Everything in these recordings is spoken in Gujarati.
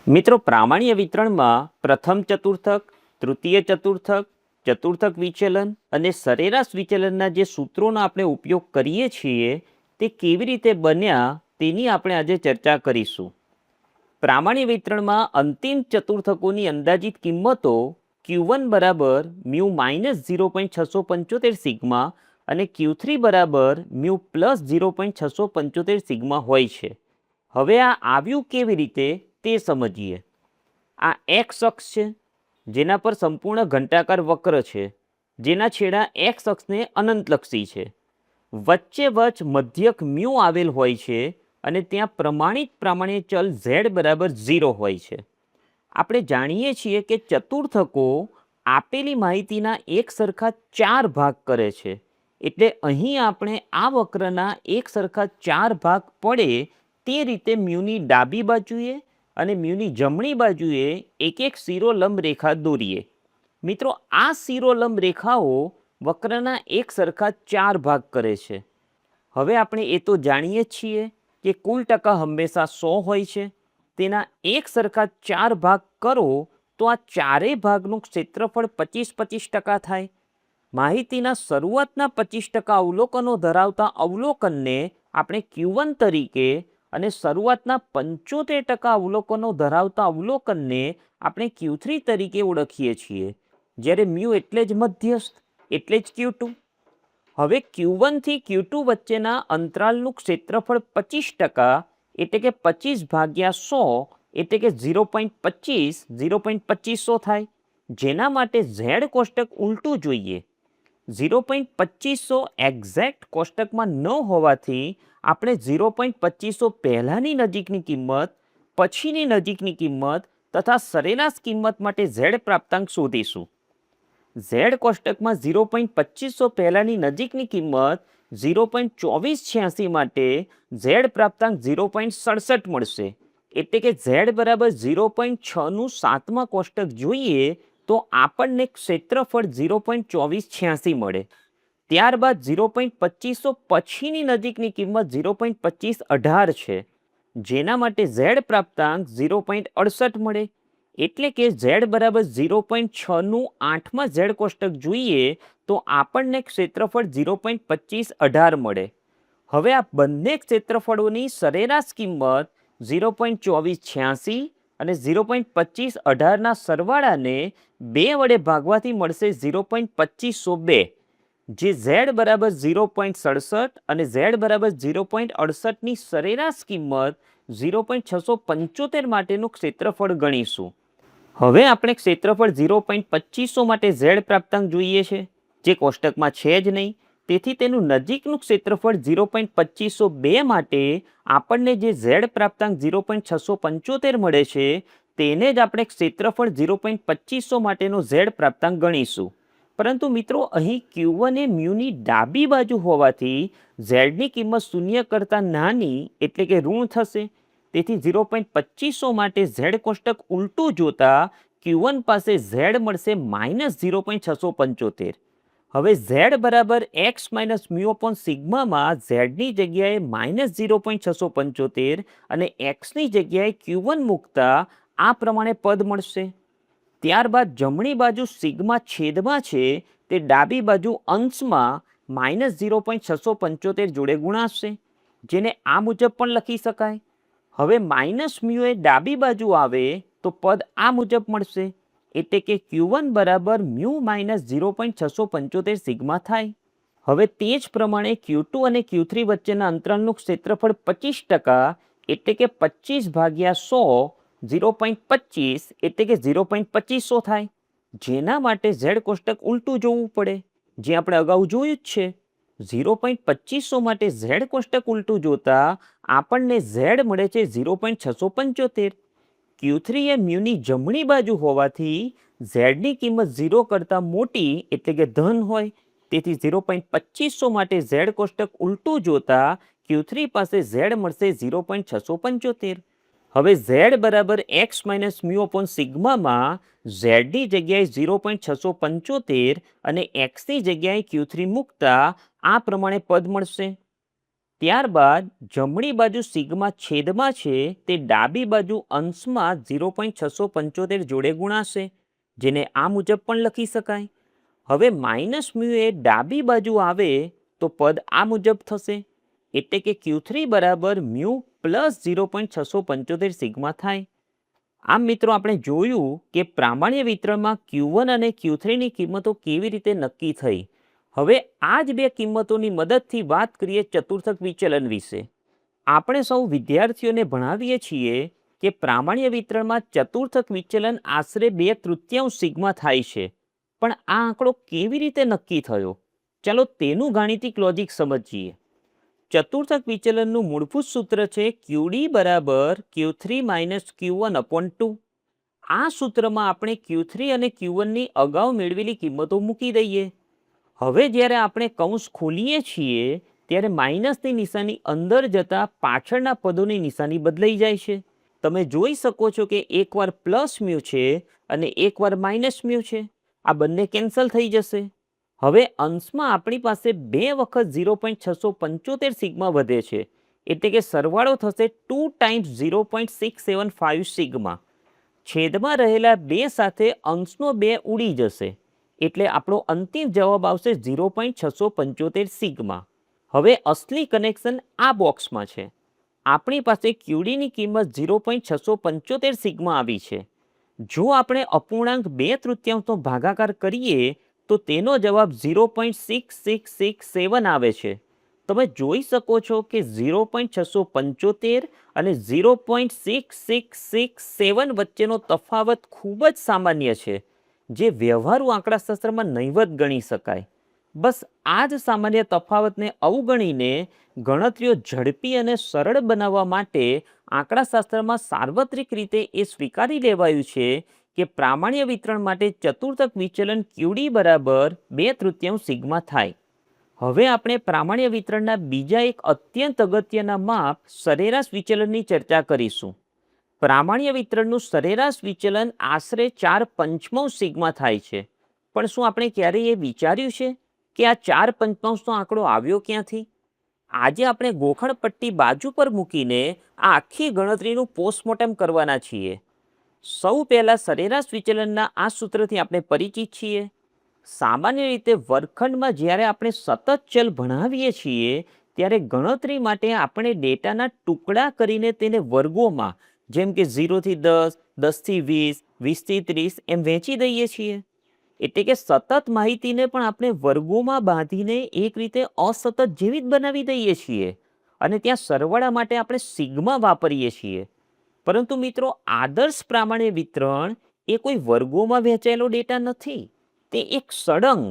મિત્રો પ્રામાણ્ય વિતરણમાં પ્રથમ ચતુર્થક, તૃતીય ચતુર્થક, ચતુર્થક વિચલન અને સરેરાશ વિચલનના જે સૂત્રોનો આપણે ઉપયોગ કરીએ છીએ તે કેવી રીતે બન્યા તેની આપણે આજે ચર્ચા કરીશું. પ્રામાણ્ય વિતરણમાં અંતિમ ચતુર્થકોની અંદાજિત કિંમતો Q1 બરાબર મ્યુ માઇનસ 0.675 સિગ્મા અને Q3 બરાબર મ્યુ પ્લસ 0.675 સિગ્મા હોય છે. હવે આ આવ્યું કેવી રીતે તે સમજીએ. આ એક્સ અક્ષ છે જેના પર સંપૂર્ણ ઘંટાકાર વક્ર છે જેના છેડા એક્સ અક્ષને અનંતલક્ષી છે. વચ્ચે મધ્યક મ્યુ આવેલ હોય છે અને ત્યાં પ્રમાણિત પ્રામાણ્ય ચલ z બરાબર 0 હોય છે. આપણે જાણીએ છીએ કે ચતુર્થકો આપેલી માહિતીના એક સરખા 4 ભાગ કરે છે. એટલે અહીં આપણે આ વક્રના એક સરખા 4 ભાગ પડે તે રીતે મ્યુની ડાબી બાજુએ અને મ્યુની જમણી બાજુએ એક એક શિરોલંબ રેખા દોરીએ. મિત્રો આ શિરોલંબ રેખાઓ વક્રના એક સરખા 4 ભાગ કરે છે. હવે આપણે એ તો જાણીએ છીએ કે કુલ ટકા હંમેશા 100 હોય છે. તેના એક સરખા 4 ભાગ કરો તો આ ચારેય ભાગનું ક્ષેત્રફળ 25-25% થાય. માહિતીના શરૂઆતના 25% અવલોકનો ધરાવતા અવલોકનને આપણે Q1 તરીકે અને શરૂઆતના 75% અવલોકનો ધરાવતા અવલોકનને આપણે Q3 તરીકે ઓળખીએ છીએ. જ્યારે મ્યુ એટલે જ મધ્યસ્થ એટલે જ Q2. હવે Q1 થી Q2 વચ્ચેના અંતરાલનું ક્ષેત્રફળ 25% એટલે કે 25/100 એટલે કે 0.25 થાય. જેના માટે Z કોષ્ટક ઉલટું જોઈએ. 0.25 એક્ઝેક્ટ કોષ્ટકમાં ન હોવાથી આપણે 0.25 પહેલાની નજીકની કિંમત, પછીની નજીકની કિંમત તથા સરેરાશ કિંમત માટે Z પ્રાપ્તાંક શોધીશું. Z કોષ્ટકમાં 0.25 પહેલાની નજીકની કિંમત 0.2486 માટે Z પ્રાપ્તાંક 0.67 મળશે. એટલે કે Z બરાબર 0.6 નું 7મા કોષ્ટક જોઈએ તો આપણને ક્ષેત્રફળ 0.2486 મળે. ત્યારબાદ 0.25 પછીની નજીકની કિંમત 0.2518 છે. જેના માટે Z પ્રાપ્તાંક 0.68 મળે. એટલે કે Z બરાબર 0.6 નું 8મા Z કોષ્ટક જોઈએ તો આપણને ક્ષેત્રફળ 0.2518 મળે. હવે આ બંને ક્ષેત્રફળોની સરેરાશ કિંમત 0.2486 અને 0.2518 સરવાળાને 2 વડે ભાગવાથી મળશે 0.2502. જે Z બરાબર 0.67 અને Z બરાબર 0.68 ની સરેરાશ કિંમત 0.675 માટેનું ક્ષેત્રફળ ગણીશું. હવે આપણે ક્ષેત્રફળ 0.25 માટે Z પ્રાપ્તાંક જોઈએ છે જે કોષ્ટકમાં છે જ નહીં. તેથી તેનું નજીકનું ક્ષેત્રફળ 0.2502 માટે આપણને જે Z પ્રાપ્તાંક 0.675 મળે છે તેને જ આપણે ક્ષેત્રફળ 0.25 માટેનો Z પ્રાપ્તાંક ગણીશું. પરંતુ મિત્રો અહીં Q1 એ મ્યુની ડાબી બાજુ હોવાથી Zની કિંમત 0 કરતાં નાની એટલે કે ઋણ થશે. તેથી 0.25 માટે Z કોષ્ટક ઉલટું જોતા Q1 પાસે Z મળશે -0.675. હવે Z બરાબર x માઇનસ મ્યુ અપોન સિગ્મામાં Zની જગ્યાએ -0.675 અને xની જગ્યાએ Q1 મૂકતા આ પ્રમાણે પદ મળશે. ત્યારબાદ જમણી બાજુ સિગ્મા છેદમાં છે તે ડાબી બાજુ અંશમાં -0.675 જોડે ગુણાશે. જેને આ મુજબ પણ લખી શકાય. હવે માઇનસ મ્યુ એ ડાબી બાજુ આવે તો પદ આ મુજબ મળશે. એટલે કે Q1 બરાબર મ્યુ માઇનસ 0.675 સિગ્મા થાય. હવે તે જ પ્રમાણે Q2 અને Q3 વચ્ચેના અંતરાલનું ક્ષેત્રફળ 25% એટલે કે 25/100 0.25 એટલે કે 0.25 થાય. જેના માટે Z કોષ્ટક ઉલટું જોવું પડે જે આપણે અગાઉ જોયું જ છે. 0.25 માટે Z કોષ્ટક ઉલટું જોતા આપણને Z મળે છે 0.675. Q3 એ મ્યુની જમણી બાજુ હોવાથી Zની કિંમત 0 કરતાં મોટી એટલે કે ધન હોય. તેથી 0.25 માટે Z કોષ્ટક ઉલટું જોતા Q3 પાસે Z મળશે 0.675. હવે Z બરાબર x માઇનસ મ્યુ અપોન સિગ્મામાં Zની જગ્યાએ 0.675 અને xની જગ્યાએ Q3 મૂકતા આ પ્રમાણે પદ મળશે. ત્યારબાદ જમણી બાજુ સિગ્મા છેદમાં છે તે ડાબી બાજુ અંશમાં 0.675 જોડે ગુણાશે, જેને આ મુજબ પણ લખી શકાય. હવે માઇનસ મ્યુ એ ડાબી બાજુ આવે તો પદ આ મુજબ થશે, એટલે કે Q3 બરાબર મ્યુ પ્લસ 0.675 સિગ્મા થાય. આમ મિત્રો આપણે જોયું કે પ્રામાણ્ય વિતરણમાં Q1 અને Q3ની કિંમતો કેવી રીતે નક્કી થઈ. હવે આ જ બે કિંમતોની મદદથી વાત કરીએ ચતુર્થક વિચલન વિશે. આપણે સૌ વિદ્યાર્થીઓને ભણાવીએ છીએ કે પ્રામાણ્ય વિતરણમાં ચતુર્થક વિચલન આશરે 2/3 સિગ્મા થાય છે. પણ આ આંકડો કેવી રીતે નક્કી થયો? ચાલો તેનું ગાણિતિક લોજિક સમજીએ. ચતુર્થક વિચલનનું મૂળભૂત સૂત્ર છે QD બરાબર Q3 માઇનસ Q1 અપોન 2. આ સૂત્રમાં આપણે Q3 અને Q1ની અગાઉ મેળવેલી કિંમતો મૂકી દઈએ. હવે જ્યારે આપણે કૌંસ ખોલીએ છીએ ત્યારે માઇનસની નિશાની અંદર જતા પાછળના પદોની નિશાની બદલાઈ જાય છે. તમે જોઈ શકો છો કે એકવાર પ્લસ મ્યુ છે અને એકવાર માઇનસ મ્યુ છે. આ બંને કેન્સલ થઈ જશે. હવે અંશમાં આપણી પાસે 2 વખત 0.675 સિગ્મા વધે છે, એટલે કે સરવાળો થશે 2 ટાઈમ્સ 0.675 સિગ્મા. છેદમાં રહેલા 2 સાથે અંશનો 2 ઉડી જશે, એટલે આપણો અંતિમ જવાબ આવશે 0.675 સિગ્મા. હવે અસલી કનેક્શન આ બોક્સમાં છે. આપણી પાસે QDની કિંમત 0.675 સિગ્મા આવી છે. જો આપણે અપૂર્ણાંક 2/3નો ભાગાકાર કરીએ તો તેનો જવાબ 0.6667 આવે છે. તમે જોઈ શકો છો કે 0.675 અને 0.6667 વચ્ચેનો તફાવત ખૂબ જ સામાન્ય છે, જે વ્યવહારુ આંકડાશાસ્ત્રમાં નહિવત ગણી શકાય. બસ આ જ સામાન્ય તફાવતને અવગણીને ગણતરીઓ ઝડપી અને સરળ બનાવવા માટે આંકડાશાસ્ત્રમાં સાર્વત્રિક રીતે એ સ્વીકારી લેવાયું છે કે પ્રામાણ્ય વિતરણ માટે ચતુર્થક વિચલન QD બરાબર 2/3 સિગ્મા થાય. હવે આપણે પ્રામાણ્ય વિતરણના બીજા એક અત્યંત અગત્યના માપ સરેરાશ વિચલનની ચર્ચા કરીશું. પ્રામાણ્ય વિતરણનું સરેરાશ વિચલન આશરે 4/5 સિગ્મા થાય છે. પણ શું આપણે ક્યારેય એ વિચાર્યું છે કે આ 4/5નો આંકડો આવ્યો ક્યાંથી? આજે આપણે ગોખણ પટ્ટી બાજુ પર મૂકીને આ આખી ગણતરીનું પોસ્ટમોર્ટમ કરવાના છીએ. સૌ પહેલા સરેરાશ વિચલનના આ સૂત્રથી આપણે પરિચિત છીએ. સામાન્ય રીતે વર્ગખંડમાં જ્યારે આપણે સતત ચલ ભણાવીએ છીએ ત્યારે ગણતરી માટે આપણે ડેટાના ટુકડા કરીને તેને વર્ગોમાં, જેમ કે 0 થી 10, 10 થી 20, 20 થી 30 એમ વહેંચી દઈએ છીએ. એટલે કે સતત માહિતીને પણ આપણે વર્ગોમાં બાંધીને એક રીતે અસતત જેવી જ બનાવી દઈએ છીએ અને ત્યાં સરવાળા માટે આપણે સિગ્મા વાપરીએ છીએ. પરંતુ મિત્રો, આદર્શ પ્રામાણ્ય વિતરણ એ કોઈ વર્ગોમાં વહેંચાયેલો ડેટા નથી. તે એક સળંગ,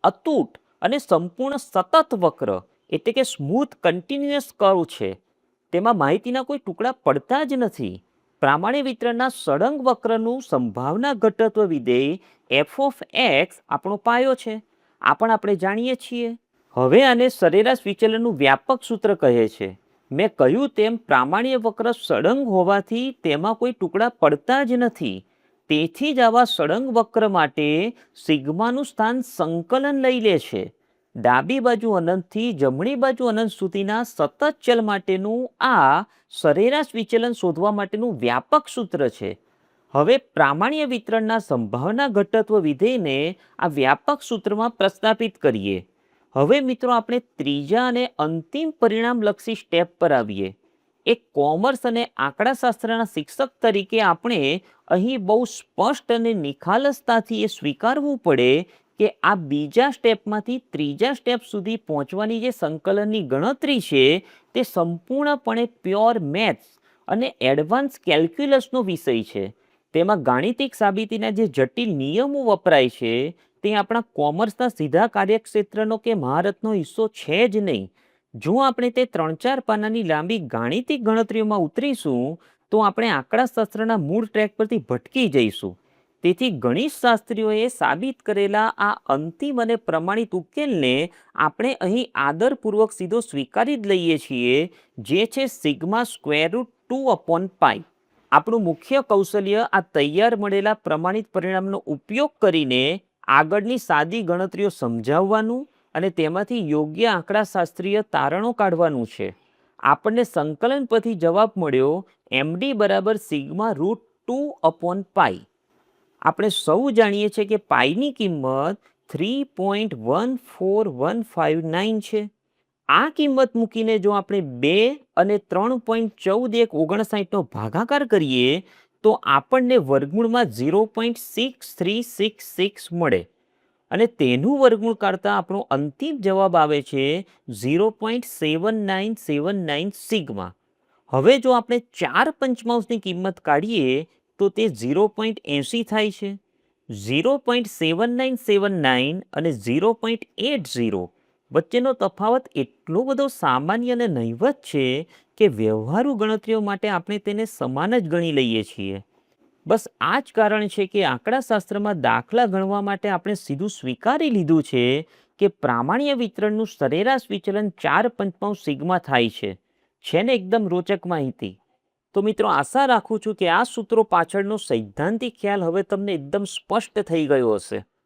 અતૂટ અને સંપૂર્ણ સતત વક્ર એટલે કે સ્મૂથ કન્ટિન્યુઅસ કર્વ છે. તેમાં માહિતીના કોઈ ટુકડા પડતા જ નથી. પ્રામાણ્ય વિતરણના સળંગ વક્રનું સંભાવના ઘટત્વ વિધેય f of x આપણો પાયો છે. આ પણ આપણે જાણીએ છીએ. હવે આને સરેરાશ વિચલનનું વ્યાપક સૂત્ર કહે છે. મેં કહ્યું તેમ પ્રામાણ્ય વક્ર સળંગ હોવાથી તેમાં કોઈ ટુકડા પડતા જ નથી. તેથી જ આવા સળંગ વક્ર માટે સિગ્માનું સ્થાન સંકલન લઈ લે છે. ડાબી બાજુ અનંતથી જમણી બાજુ અનંત સુધીના સતત ચલ માટેનું આ સરેરાશ વિચલન શોધવા માટેનું વ્યાપક સૂત્ર છે. હવે પ્રામાણ્ય વિતરણના સંભાવના ઘટત્વ વિધેયને આ વ્યાપક સૂત્રમાં પ્રસ્થાપિત કરીએ. હવે મિત્રો આપણે ત્રીજા અને અંતિમ પરિણામલક્ષી સ્ટેપ પર આવીએ. એક કોમર્સ અને આંકડાશાસ્ત્રના શિક્ષક તરીકે આપણે અહીં બહુ સ્પષ્ટ અને નિખાલસતાથી એ સ્વીકારવું પડે કે આ બીજા સ્ટેપમાંથી ત્રીજા સ્ટેપ સુધી પહોંચવાની જે સંકલનની ગણતરી છે તે સંપૂર્ણપણે પ્યોર મેથ્સ અને એડવાન્સ કેલ્ક્યુલસનો વિષય છે. તેમાં ગાણિતિક સાબિતીના જે જટિલ નિયમો વપરાય છે તે આપણા કોમર્સના સીધા કાર્યક્ષેત્રનો કે મહારથનો હિસ્સો છે જ નહીં. જો આપણે તે 3-4 પાનાની લાંબી ગાણિતિક ગણતરીઓમાં ઉતરીશું તો આપણે આંકડાશાસ્ત્રના મૂળ ટ્રેક પરથી ભટકી જઈશું. તેથી ગણિતશાસ્ત્રીઓએ સાબિત કરેલા આ અંતિમ અને પ્રમાણિત ઉકેલને આપણે અહીં આદરપૂર્વક સીધો સ્વીકારી જ લઈએ છીએ, જે છે σ²√2/π. આપણું મુખ્ય કૌશલ્ય આ તૈયાર મળેલા પ્રમાણિત પરિણામનો ઉપયોગ કરીને આગળની સાદી ગણતરીઓ સમજાવવાનું અને તેમાંથી યોગ્ય આંકડાશાસ્ત્રીય તારણો કાઢવાનું છે. આપણને સંકલન પરથી જવાબ મળ્યો MD બરાબર સિગ્મા રૂટ 2/પાઈ. આપણે સૌ જાણીએ છીએ કે પાઈની કિંમત 3.14159 છે. આ કિંમત મૂકીને જો આપણે 2 અને 3.1459નો ભાગાકાર કરીએ તો આપણને વર્ગમૂળમાં 0.6366 મળે અને તેનું વર્ગમૂળ કાઢતા આપણો અંતિમ જવાબ આવે છે 0.7979 સિગ્મા. હવે જો આપણે 4 પંચમાંશની કિંમત કાઢીએ તો તે 0.80 થાય છે. 0.7979 અને 0.80 વચ્ચેનો તફાવત એટલો બધો સામાન્ય અને નહિવત છે કે વ્યવહારુ ગણતરીઓ માટે આપણે તેને સમાન જ ગણી લઈએ છીએ. બસ આ જ કારણ છે કે આંકડાશાસ્ત્રમાં દાખલા ગણવા માટે આપણે સીધું સ્વીકારી લીધું છે કે પ્રામાણ્ય વિતરણનું સરેરાશ વિચલન 4 પંચમાંશ સિગ્મા થાય છે. છે ને એકદમ રોચક માહિતી? તો મિત્રો, આશા રાખું છું કે આ સૂત્રો પાછળનો સૈદ્ધાંતિક ખ્યાલ હવે તમને એકદમ સ્પષ્ટ થઈ ગયો હશે.